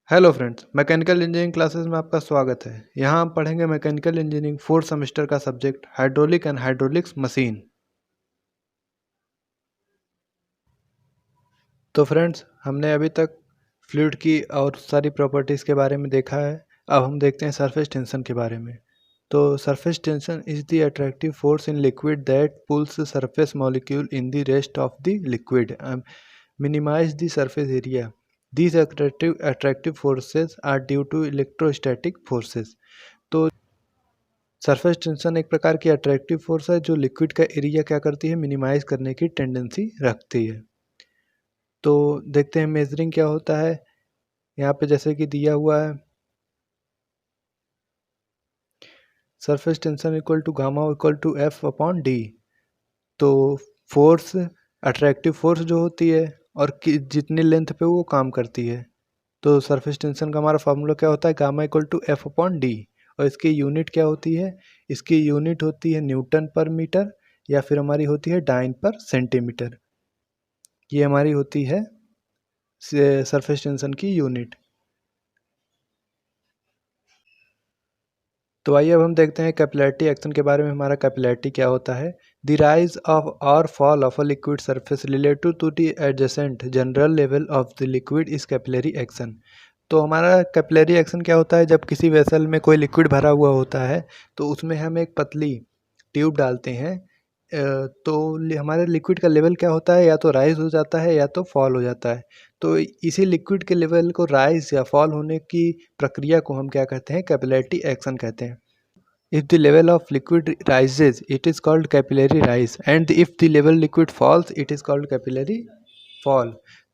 Hello friends, mechanical engineering classes में आपका स्वागत है। यहाँ हम पढ़ेंगे मैकेनिकल इंजीनियरिंग फोर्थ सेमेस्टर का subject hydraulic and hydraulics machine. तो फ्रेंड्स, हमने अभी तक फ्लूइड की और सारी प्रॉपर्टीज़ के बारे में देखा है। अब हम देखते हैं सरफेस टेंशन के बारे में। तो surface tension is the attractive force in liquid that pools surface molecule in the rest of the liquid minimize the surface area. These attractive forces are due to electrostatic forces. तो surface tension एक प्रकार की attractive force है जो liquid का area क्या करती है, मिनिमाइज करने की टेंडेंसी रखती है। तो देखते हैं मेजरिंग क्या होता है। यहाँ पे जैसे कि दिया हुआ है, surface tension equal to gamma equal to F upon D. तो फोर्स अट्रैक्टिव फोर्स जो होती है और जितनी लेंथ पे वो काम करती है। तो सरफेस टेंशन का हमारा फार्मूला क्या होता है, gamma equal to F upon D. और इसकी यूनिट क्या होती है, इसकी यूनिट होती है न्यूटन पर मीटर या फिर हमारी होती है डाइन पर सेंटीमीटर। ये हमारी होती है सरफेस टेंशन की यूनिट। तो आइए अब हम देखते हैं कैपिलैरिटी एक्शन के बारे में। हमारा कैपिलैरिटी क्या होता है, द राइज ऑफ और fall of a liquid surface relative to the adjacent general level of the liquid is capillary action. तो हमारा कैपिलरी एक्शन क्या होता है, जब किसी वेसल में कोई लिक्विड भरा हुआ होता है तो उसमें हम एक पतली ट्यूब डालते हैं। तो हमारे लिक्विड का लेवल क्या होता है, या तो राइज हो जाता है या तो फॉल हो जाता है। तो इसी लिक्विड के लेवल को राइज या फॉल होने की प्रक्रिया को हम क्या कहते हैं, कैपिलैरिटी एक्शन कहते हैं। If the level of liquid rises, it is called capillary rise, and if the level liquid falls, it is called capillary fall.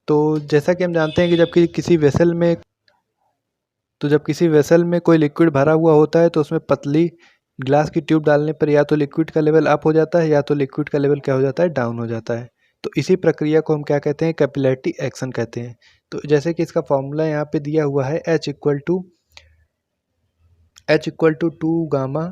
तो जैसा कि हम जानते हैं कि जब किसी वेसल में कोई लिक्विड भरा हुआ होता है तो उसमें पतली ग्लास की ट्यूब डालने पर या तो लिक्विड का लेवल अप हो जाता है या तो लिक्विड का लेवल क्या हो जाता है, डाउन हो जाता है। तो इसी प्रक्रिया को हम क्या कहते हैं, कैपिलैरिटी एक्शन कहते हैं। तो जैसे कि इसका फॉर्मूला यहाँ पे दिया हुआ है, H equal to 2 gamma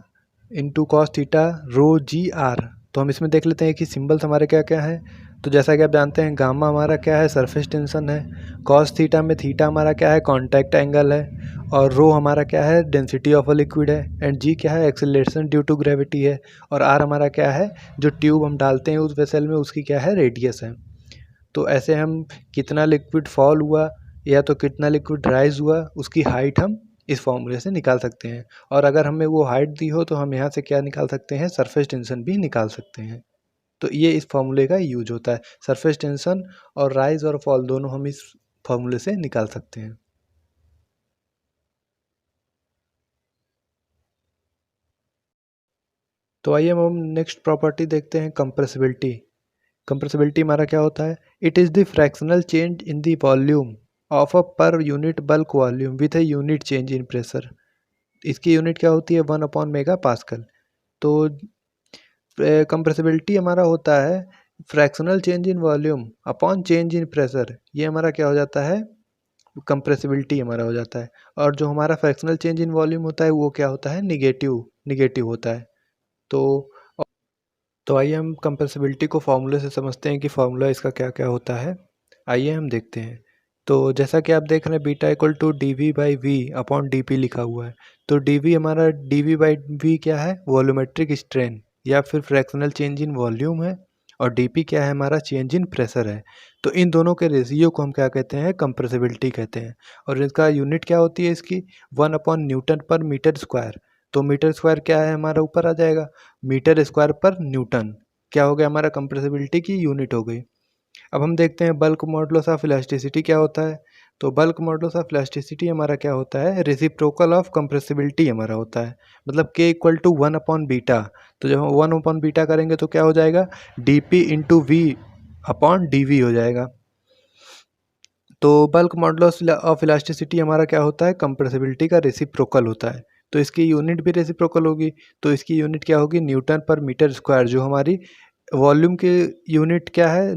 into cos theta rho G R. तो हम इसमें देख लेते हैं कि सिंबल्स हमारे क्या क्या हैं। तो जैसा कि आप जानते हैं, गामा हमारा क्या है, सरफेस टेंशन है। कॉस थीटा में थीटा हमारा क्या है, कांटेक्ट एंगल है। और रो हमारा क्या है, डेंसिटी ऑफ अ लिक्विड है। एंड जी क्या है, एक्सेलरेशन ड्यू टू ग्रेविटी है। और आर हमारा क्या है, जो ट्यूब हम डालते हैं उस वेसल में उसकी क्या है, रेडियस है। तो ऐसे हम कितना लिक्विड फॉल हुआ या तो कितना लिक्विड राइज हुआ उसकी हाइट हम इस फॉर्मूले से निकाल सकते हैं। और अगर हमें वो हाइट दी हो तो हम यहाँ से क्या निकाल सकते हैं, सरफेस टेंशन भी निकाल सकते हैं। तो ये इस फॉर्मूले का यूज होता है। सरफेस टेंशन और राइज और फॉल दोनों हम इस फॉर्मूले से निकाल सकते हैं। तो आइए हम नेक्स्ट प्रॉपर्टी देखते हैं, कंप्रेसिबिलिटी। कंप्रेसिबिलिटी हमारा क्या होता है, it is the fractional change in the volume of a per unit bulk volume with a unit change in pressure. इसकी यूनिट क्या होती है, 1/मेगा पास्कल। तो कंप्रेसिबिलिटी हमारा होता है fractional change in volume upon change in pressure. ये हमारा क्या हो जाता है, कंप्रेसिबिलिटी हमारा हो जाता है। और जो हमारा फ्रैक्शनल चेंज इन वॉल्यूम होता है वो क्या होता है, निगेटिव निगेटिव होता है। तो आइए हम कंप्रेसिबिलिटी को फॉर्मूले से समझते हैं कि फॉर्मूला इसका क्या क्या होता है। आइए हम देखते हैं। तो जैसा कि आप देख रहे हैं, beta equal to D V by V upon D P लिखा हुआ है। तो डी वी हमारा डी वी बाई वी क्या है, वॉल्यूमेट्रिक स्ट्रेन या फिर फ्रैक्शनल चेंज इन वॉल्यूम है। और डी पी क्या है, हमारा चेंज इन प्रेशर है। तो इन दोनों के रेशियो को हम क्या कहते हैं, कंप्रेसिबिलिटी कहते हैं। और इसका यूनिट क्या होती है इसकी, 1/न्यूटन/मीटर स्क्वायर। तो मीटर स्क्वायर क्या है हमारा, ऊपर आ जाएगा, मीटर स्क्वायर पर न्यूटन क्या हो गया, हमारा कंप्रेसिबिलिटी की यूनिट हो गई। अब हम देखते हैं बल्क मॉडुलस ऑफ इलास्टिसिटी क्या होता है। तो बल्क मॉडुलस ऑफ इलास्टिसिटी हमारा क्या होता है, रेसिप्रोकल ऑफ कंप्रेसिबिलिटी हमारा होता है। मतलब k इक्वल टू 1/बीटा। तो जब हम 1/बीटा करेंगे तो क्या हो जाएगा, D P into V upon D V हो जाएगा। तो बल्क मॉडुलस ऑफ इलास्टिसिटी हमारा क्या होता है, कंप्रेसिबिलिटी का रेसिप्रोकल होता है। तो इसकी यूनिट भी रेसिप्रोकल होगी। तो इसकी यूनिट क्या होगी, न्यूटन पर मीटर स्क्वायर। जो हमारी वॉल्यूम की यूनिट क्या है,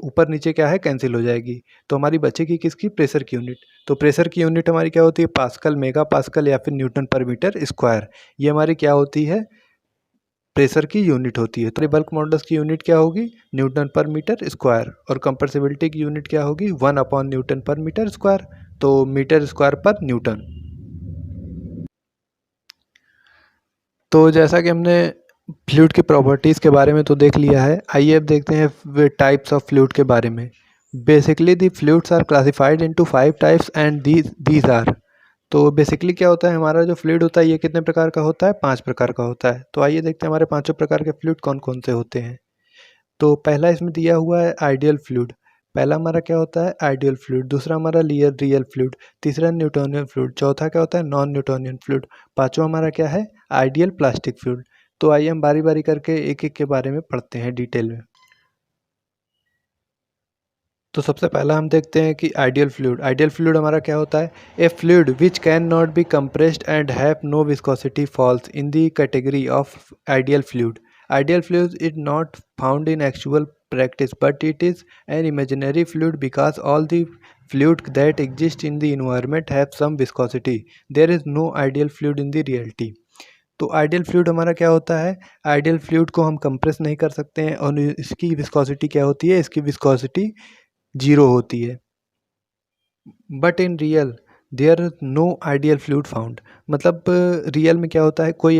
ऊपर नीचे क्या है, कैंसिल हो जाएगी। तो हमारी बचेगी किसकी, प्रेशर की यूनिट। तो प्रेशर की यूनिट हमारी क्या होती है, पास्कल, मेगा पास्कल या फिर न्यूटन पर मीटर स्क्वायर। ये हमारी क्या होती है, प्रेशर की यूनिट होती है। तो बल्क मॉडुलस की यूनिट क्या होगी, न्यूटन पर मीटर स्क्वायर। और कंप्रेसिबिलिटी की यूनिट क्या होगी, 1/न्यूटन पर मीटर स्क्वायर। तो मीटर स्क्वायर पर न्यूटन। तो जैसा कि हमने फ्लूइड की प्रॉपर्टीज़ के बारे में तो देख लिया है, आइए अब देखते हैं टाइप्स ऑफ फ्लूइड के बारे में। Basically the fluids are classified into 5 types and these are. तो बेसिकली क्या होता है, हमारा जो फ्लूइड होता है ये कितने प्रकार का होता है, 5 प्रकार का होता है। तो आइए देखते हैं हमारे पांचों प्रकार के फ्लूइड कौन कौन से होते हैं। तो पहला इसमें दिया हुआ है आइडियल फ्लूइड। पहला हमारा क्या होता है, आइडियल फ्लूइड। दूसरा हमारा रियल फ्लूइड। तीसरा न्यूटोनियन फ्लूइड। चौथा क्या होता है, नॉन न्यूटोनियन फ्लूइड। पांचवा हमारा क्या है, आइडियल प्लास्टिक फ्लूइड। तो आइए हम बारी बारी करके एक एक के बारे में पढ़ते हैं डिटेल में। तो सबसे पहला हम देखते हैं कि आइडियल फ्लूइड। आइडियल फ्लूइड हमारा क्या होता है, a fluid which can not be compressed and have no viscosity falls in the category of ideal fluid. Ideal fluid is not found in actual practice, but it is an imaginary fluid because all the fluid that exist in the environment have some viscosity. There is no ideal fluid in the reality. तो ideal fluid हमारा क्या होता है, ideal fluid को हम compress नहीं कर सकते हैं और इसकी विस्कोसिटी क्या होती है, इसकी विस्कोसिटी 0 होती है। But in real there no ideal fluid found. मतलब रियल में क्या होता है, कोई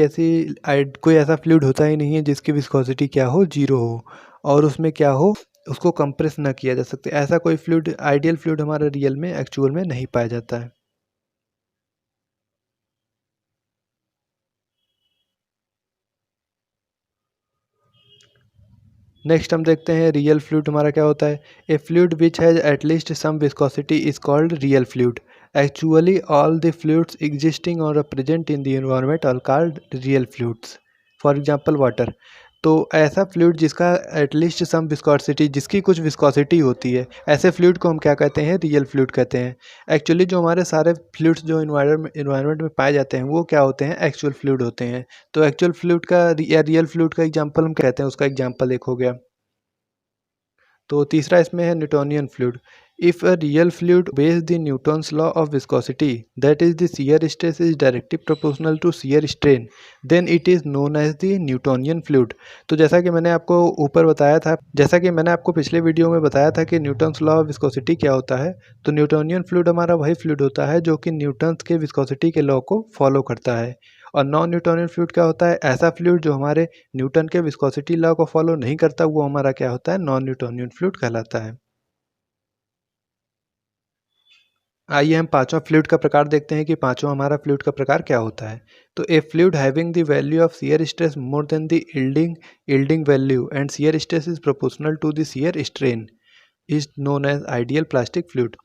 ऐसा फ्लूइड होता ही नहीं है जिसकी विस्कोसिटी क्या हो, 0 हो और उसमें क्या हो, उसको कंप्रेस ना किया जा सकते। ऐसा कोई फ्लूइड, आइडियल फ्लूइड हमारा रियल में एक्चुअल में नहीं पाया जाता है। नेक्स्ट हम देखते हैं रियल फ्लूइड हमारा क्या होता है। A fluid which has at least some viscosity is called real fluid. Actually all the fluids existing और present in the environment are called real fluids. For example water. तो ऐसा फ्लूइड जिसका एटलीस्ट सम विस्कोसिटी, जिसकी कुछ viscosity होती है, ऐसे fluid को हम क्या कहते हैं, रियल फ्लूइड कहते हैं। एक्चुअली जो हमारे सारे फ्लूइड्स जो इन्वायरमेंट में पाए जाते हैं वो क्या होते हैं, एक्चुअल फ्लूइड होते हैं। तो एक्चुअल फ्लूइड का या रियल फ्लूइड का एग्जांपल हम कहते हैं, उसका एग्जांपल एक हो गया। तो तीसरा इसमें है Newtonian fluid. If a real fluid obeys the Newton's law of viscosity, that is the shear stress is directly proportional to shear strain, then it is known as the Newtonian fluid. तो जैसा कि मैंने आपको ऊपर बताया था, जैसा कि मैंने आपको पिछले वीडियो में बताया था कि न्यूटन्स लॉ ऑफ विस्कोसिटी क्या होता है, तो न्यूटोनियन फ्लूइड हमारा वही फ्लूइड होता है जो कि न्यूटन्स के विस्कोसिटी के लॉ को फॉलो करता है। और नॉन न्यूटोनियन फ्लूइड क्या होता है, ऐसा फ्लूइड जो हमारे न्यूटन के विस्कोसिटी लॉ को फॉलो नहीं करता, वो हमारा क्या होता है, नॉन न्यूटोनियन फ्लूइड कहलाता है। आइए हम पांचवा फ्लूइड का प्रकार देखते हैं कि पांचवा हमारा फ्लूइड का प्रकार क्या होता है। तो a fluid having the value of shear stress more than the yielding value and shear stress is proportional to the shear strain is known as ideal plastic fluid.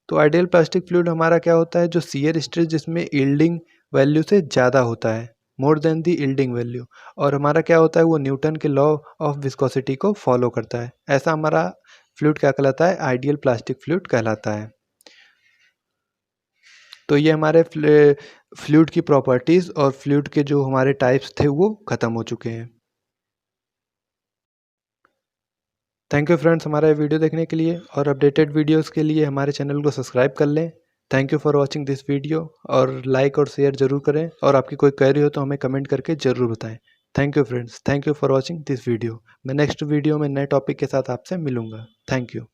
तो आइडियल प्लास्टिक फ्लूइड हमारा क्या होता है, जो shear stress जिसमें yielding value से ज़्यादा होता है, more than the yielding value, और हमारा क्या होता है, वो न्यूटन के लॉ ऑफ विस्कोसिटी को फॉलो करता है। ऐसा हमारा फ्लूइड क्या कहलाता है, आइडियल प्लास्टिक फ्लूइड कहलाता है। तो ये हमारे फ्लूइड की प्रॉपर्टीज़ और फ्लूइड के जो हमारे टाइप्स थे वो ख़त्म हो चुके हैं। थैंक यू फ्रेंड्स हमारा ये वीडियो देखने के लिए, और अपडेटेड वीडियोस के लिए हमारे चैनल को सब्सक्राइब कर लें। Thank you for watching this video, और लाइक और शेयर ज़रूर करें, और आपकी कोई क्वेरी हो तो हमें कमेंट करके ज़रूर बताएं। Thank you friends, thank you for watching this video. मैं नेक्स्ट वीडियो में नए टॉपिक के साथ आपसे मिलूँगा। Thank you.